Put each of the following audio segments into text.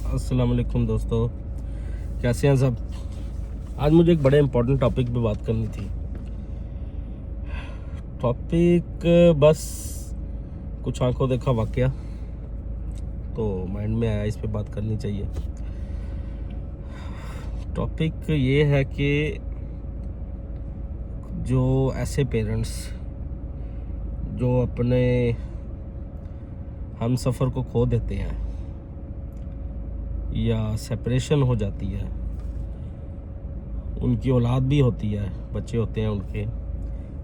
अस्सलाम वालेकुम दोस्तों, कैसे हैं सब। आज मुझे एक बड़े इम्पोर्टेंट टॉपिक पे बात करनी थी। टॉपिक बस कुछ आंखों देखा वाकया तो माइंड में आया, इस पे बात करनी चाहिए। टॉपिक ये है कि जो ऐसे पेरेंट्स जो अपने हम सफ़र को खो देते हैं या सेपरेशन हो जाती है, उनकी औलाद भी होती है, बच्चे होते हैं उनके,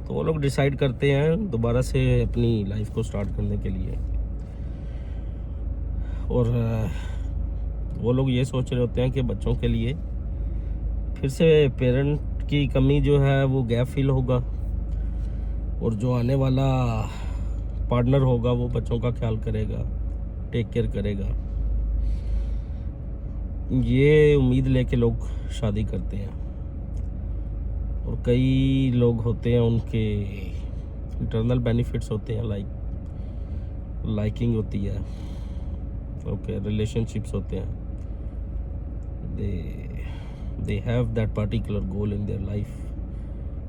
तो वो लोग डिसाइड करते हैं दोबारा से अपनी लाइफ को स्टार्ट करने के लिए। और वो लोग ये सोच रहे होते हैं कि बच्चों के लिए फिर से पेरेंट की कमी जो है वो गैप फील होगा, और जो आने वाला पार्टनर होगा वो बच्चों का ख्याल करेगा, टेक केयर करेगा। ये उम्मीद लेके लोग शादी करते हैं, और कई लोग होते हैं उनके इंटरनल बेनिफिट्स होते हैं, लाइकिंग होती है, ओके, रिलेशनशिप्स होते हैं, they have that particular goal in their life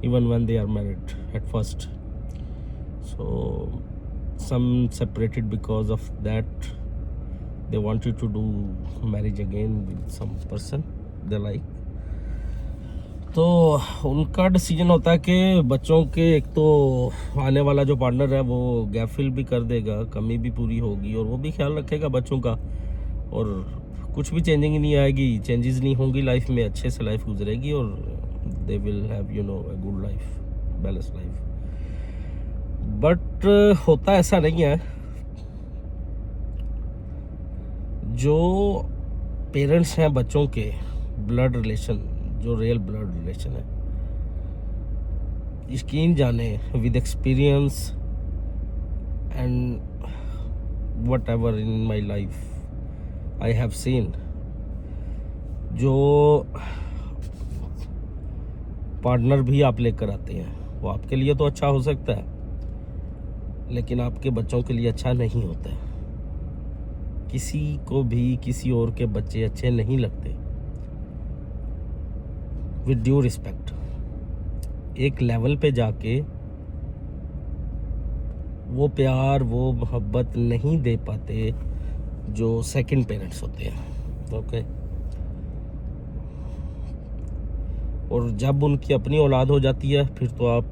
even when they are married at first. So some separated because of that, they wanted to do marriage again with some person they like. तो उनका decision होता है कि बच्चों के एक तो आने वाला जो पार्टनर है वो गैप फिल भी कर देगा, कमी भी पूरी होगी, और वो भी ख्याल रखेगा बच्चों का, और कुछ भी चेंजिंग नहीं आएगी, चेंजेस नहीं होंगी लाइफ में, अच्छे से लाइफ गुजरेगी, और they will have a good life, balance life. But होता ऐसा नहीं है। जो पेरेंट्स हैं बच्चों के, ब्लड रिलेशन, जो रियल ब्लड रिलेशन है, यकीन जाने with experience and what ever in my life I have seen, जो पार्टनर भी आप लेकर आते हैं वो आपके लिए तो अच्छा हो सकता है, लेकिन आपके बच्चों के लिए अच्छा नहीं होता है। किसी को भी किसी और के बच्चे अच्छे नहीं लगते, विद ड्यू रिस्पेक्ट। एक लेवल पे जाके वो प्यार, वो मोहब्बत नहीं दे पाते जो सेकंड पेरेंट्स होते हैं, ओके। और जब उनकी अपनी औलाद हो जाती है, फिर तो आप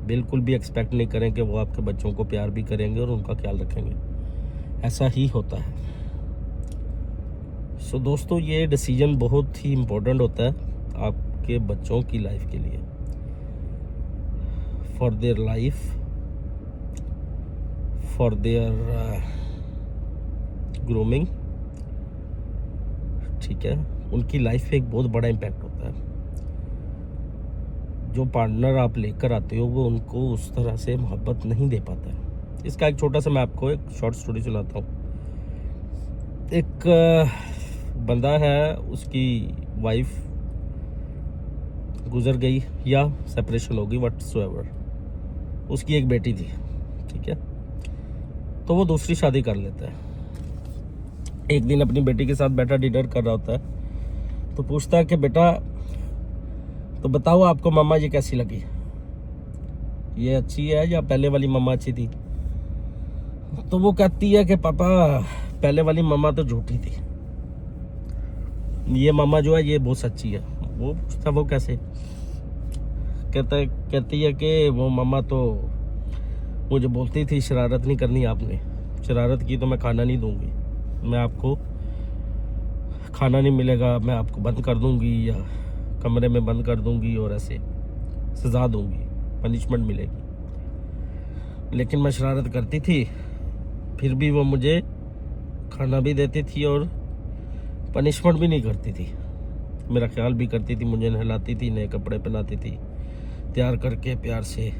बिल्कुल भी एक्सपेक्ट नहीं करें कि वो आपके बच्चों को प्यार भी करेंगे और उनका ख्याल रखेंगे। ऐसा ही होता है। सो दोस्तों, ये डिसीजन बहुत ही इम्पोर्टेंट होता है आपके बच्चों की लाइफ के लिए, for their life, for their grooming, ठीक है। उनकी लाइफ पे एक बहुत बड़ा इम्पैक्ट होता है। जो पार्टनर आप लेकर आते हो वो उनको उस तरह से मोहब्बत नहीं दे पाता है। इसका एक छोटा सा मैं आपको एक शॉर्ट स्टोरी सुनाता हूँ। एक बंदा है, उसकी वाइफ गुजर गई या सेपरेशन हो गई, व्हाटसोएवर। उसकी एक बेटी थी, ठीक है। तो वो दूसरी शादी कर लेता है। एक दिन अपनी बेटी के साथ बैठा डिनर कर रहा होता है, तो पूछता है कि बेटा, तो बताओ आपको मम्मा जी कैसी लगी, ये अच्छी है या पहले वाली मम्मा अच्छी थी। तो वो कहती है कि पापा, पहले वाली मम्मा तो झूठी थी, ये मम्मा जो है ये बहुत सच्ची है। वो पूछता, वो कैसे। कहती है कि वो मम्मा तो मुझे बोलती थी शरारत नहीं करनी, आपने शरारत की तो मैं खाना नहीं दूंगी, मैं आपको खाना नहीं मिलेगा, मैं आपको बंद कर दूंगी या कमरे में बंद कर दूंगी, और ऐसे सज़ा दूंगी, पनिशमेंट मिलेगी। लेकिन मैं शरारत करती थी, फिर भी वो मुझे खाना भी देती थी और पनिशमेंट भी नहीं करती थी, मेरा ख्याल भी करती थी, मुझे नहलाती थी, नए कपड़े पहनाती थी, तैयार करके प्यार से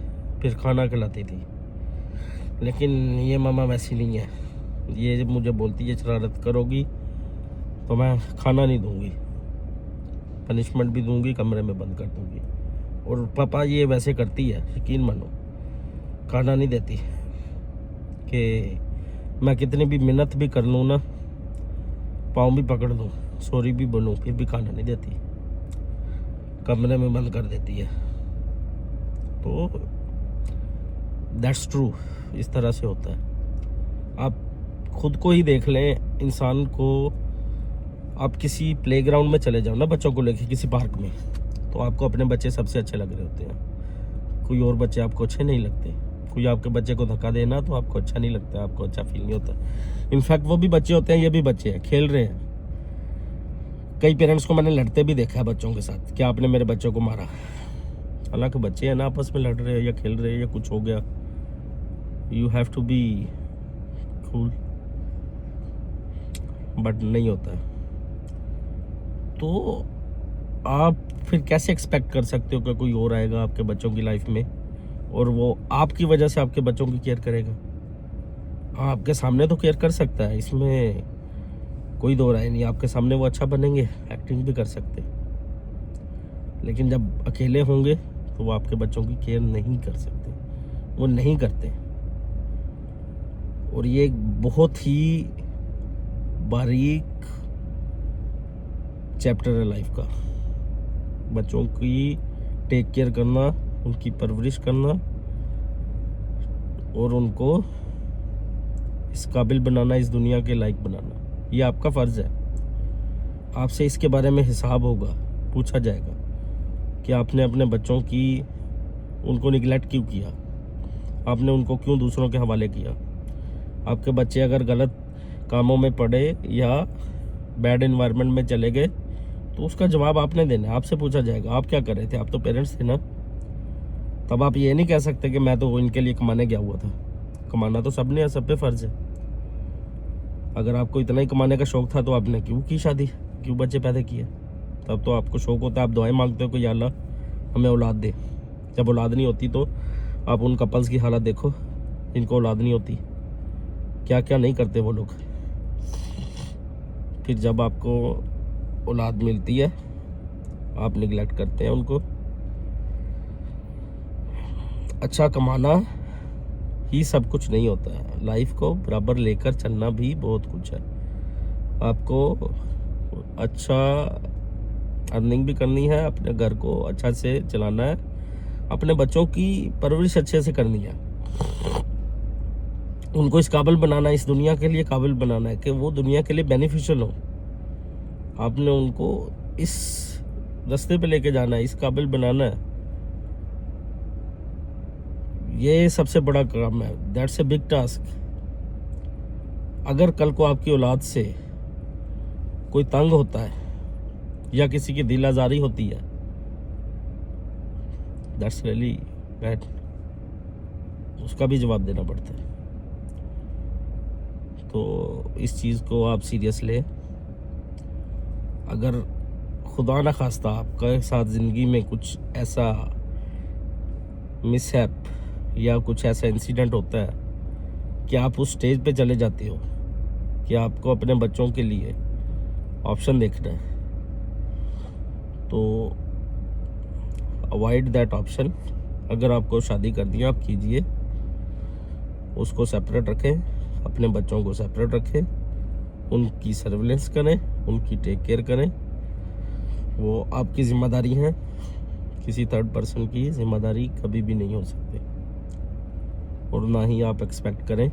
फिर खाना खिलाती थी। लेकिन ये मामा वैसी नहीं है, ये मुझे बोलती है शरारत करोगी तो मैं खाना नहीं दूंगी, पनिशमेंट भी दूंगी, कमरे में बंद कर दूंगी। और पापा ये वैसे करती है, यकीन मानो, खाना नहीं देती, कि मैं कितनी भी मिन्नत भी कर लूँ ना, पाँव भी पकड़ दूँ, सॉरी भी बोलूँ, फिर भी खाना नहीं देती, कमरे में बंद कर देती है। तो दैट्स ट्रू, इस तरह से होता है। आप खुद को ही देख लें, इंसान को, आप किसी प्लेग्राउंड में चले जाओ ना बच्चों को लेके किसी पार्क में, तो आपको अपने बच्चे सबसे अच्छे लग रहे होते हैं, कोई और बच्चे आपको अच्छे नहीं लगते। कोई आपके बच्चे को धक्का देना तो आपको अच्छा नहीं लगता, आपको अच्छा फील नहीं होता। इनफैक्ट वो भी बच्चे होते हैं, ये भी बच्चे हैं, खेल रहे हैं। कई पेरेंट्स को मैंने लड़ते भी देखा है बच्चों के साथ कि आपने मेरे बच्चों को मारा, हालांकि बच्चे हैं ना, आपस में लड़ रहे हैं या खेल रहे हैं या कुछ हो गया। You have to be cool, but नहीं होता है। तो आप फिर कैसे एक्सपेक्ट कर सकते हो कि कोई और आएगा आपके बच्चों की लाइफ में और वो आपकी वजह से आपके बच्चों की केयर करेगा? आपके सामने तो केयर कर सकता है, इसमें कोई दो राय नहीं। आपके सामने वो अच्छा बनेंगे, एक्टिंग भी कर सकते, लेकिन जब अकेले होंगे तो वो आपके बच्चों की केयर नहीं कर सकते, वो नहीं करते। और ये एक बहुत ही बारीक चैप्टर है लाइफ का, बच्चों की टेक केयर करना, उनकी परवरिश करना और उनको इस काबिल बनाना, इस दुनिया के लायक बनाना, ये आपका फ़र्ज़ है। आपसे इसके बारे में हिसाब होगा, पूछा जाएगा कि आपने अपने बच्चों की, उनको निगलेक्ट क्यों किया, आपने उनको क्यों दूसरों के हवाले किया। आपके बच्चे अगर गलत कामों में पड़े या बैड एनवायरनमेंट में चले गए तो उसका जवाब आपने देना है, आपसे पूछा जाएगा आप क्या कर रहे थे, आप तो पेरेंट्स थे ना। तब आप ये नहीं कह सकते कि मैं तो इनके लिए कमाने गया हुआ था। कमाना तो सबने है, सब पे फ़र्ज़ है। अगर आपको इतना ही कमाने का शौक़ था तो आपने क्यों की शादी, क्यों बच्चे पैदा किए? तब तो आपको शौक़ होता है, आप दुआएं मांगते हो कि या अल्लाह हमें औलाद दे। जब औलाद नहीं होती तो आप उन कपल्स की हालत देखो, इनको औलाद नहीं होती, क्या क्या नहीं करते वो लोग। फिर जब आपको औलाद मिलती है आप निगलेक्ट करते हैं उनको। अच्छा कमाना ही सब कुछ नहीं होता है, लाइफ को बराबर लेकर चलना भी बहुत कुछ है। आपको अच्छा अर्निंग भी करनी है, अपने घर को अच्छा से चलाना है, अपने बच्चों की परवरिश अच्छे से करनी है, उनको इस काबिल बनाना, इस दुनिया के लिए काबिल बनाना है कि वो दुनिया के लिए बेनिफिशियल हो। आपने उनको इस रास्ते पे लेके जाना है, इस काबिल बनाना है। ये सबसे बड़ा काम है, दैट्स ए बिग टास्क। अगर कल को आपकी औलाद से कोई तंग होता है या किसी की दिल आज़ारी होती है, दैट्स रियली बैड, उसका भी जवाब देना पड़ता है। तो इस चीज़ को आप सीरियस लें। अगर खुदा न खास्ता आपके साथ ज़िंदगी में कुछ ऐसा मिसहैप या कुछ ऐसा इंसिडेंट होता है कि आप उस स्टेज पे चले जाते हो कि आपको अपने बच्चों के लिए ऑप्शन देखना है, तो अवॉइड दैट ऑप्शन। अगर आपको शादी करनी है आप कीजिए, उसको सेपरेट रखें, अपने बच्चों को सेपरेट रखें, उनकी सर्विलेंस करें, उनकी टेक केयर करें, वो आपकी ज़िम्मेदारी है। किसी थर्ड पर्सन की ज़िम्मेदारी कभी भी नहीं हो सकती और ना ही आप एक्सपेक्ट करें,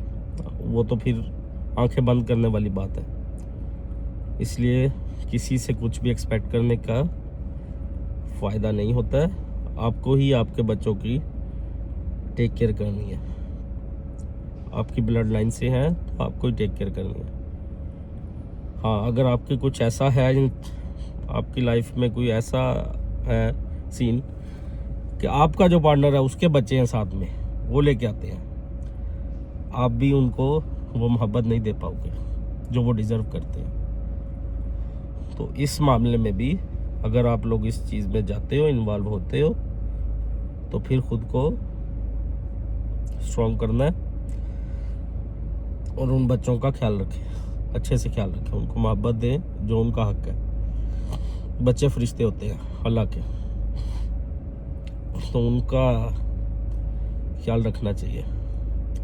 वो तो फिर आंखें बंद करने वाली बात है। इसलिए किसी से कुछ भी एक्सपेक्ट करने का फ़ायदा नहीं होता है। आपको ही आपके बच्चों की टेक केयर करनी है, आपकी ब्लड लाइन से हैं तो आपको ही टेक केयर करनी है। हाँ, अगर आपके कुछ ऐसा है, आपकी लाइफ में कोई ऐसा है सीन कि आपका जो पार्टनर है उसके बच्चे हैं साथ में, वो लेके आते हैं, आप भी उनको वो मोहब्बत नहीं दे पाओगे जो वो डिज़र्व करते हैं। तो इस मामले में भी अगर आप लोग इस चीज़ में जाते हो, इन्वॉल्व होते हो, तो फिर खुद को स्ट्रॉन्ग करना है और उन बच्चों का ख्याल रखें, अच्छे से ख्याल रखें, उनको मोहब्बत दें जो उनका हक है। बच्चे फरिश्ते होते हैं अल्लाह के, तो उनका ख्याल रखना चाहिए,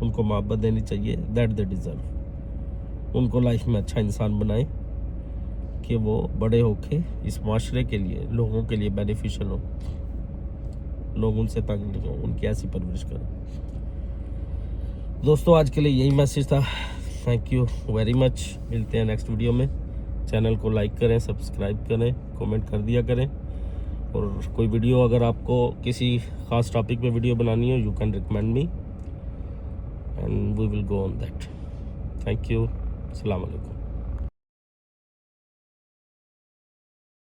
उनको मोहब्बत देनी चाहिए, दैट दे डिज़र्व। उनको लाइफ में अच्छा इंसान बनाएं ताकि वो बड़े होके इस माशरे के लिए, लोगों के लिए बेनिफिशियल हो, लोग उनसे तंग नहीं हो, उनकी ऐसी परवरिश करें। दोस्तों आज के लिए यही मैसेज था। Thank you very much. मिलते हैं नेक्स्ट वीडियो में। चैनल को लाइक करें, सब्सक्राइब करें, कमेंट कर दिया करें। और कोई वीडियो अगर आपको किसी ख़ास टॉपिक पे वीडियो बनानी हो, you can recommend me and we will go on that. Thank you. अस्सलाम वालेकुम।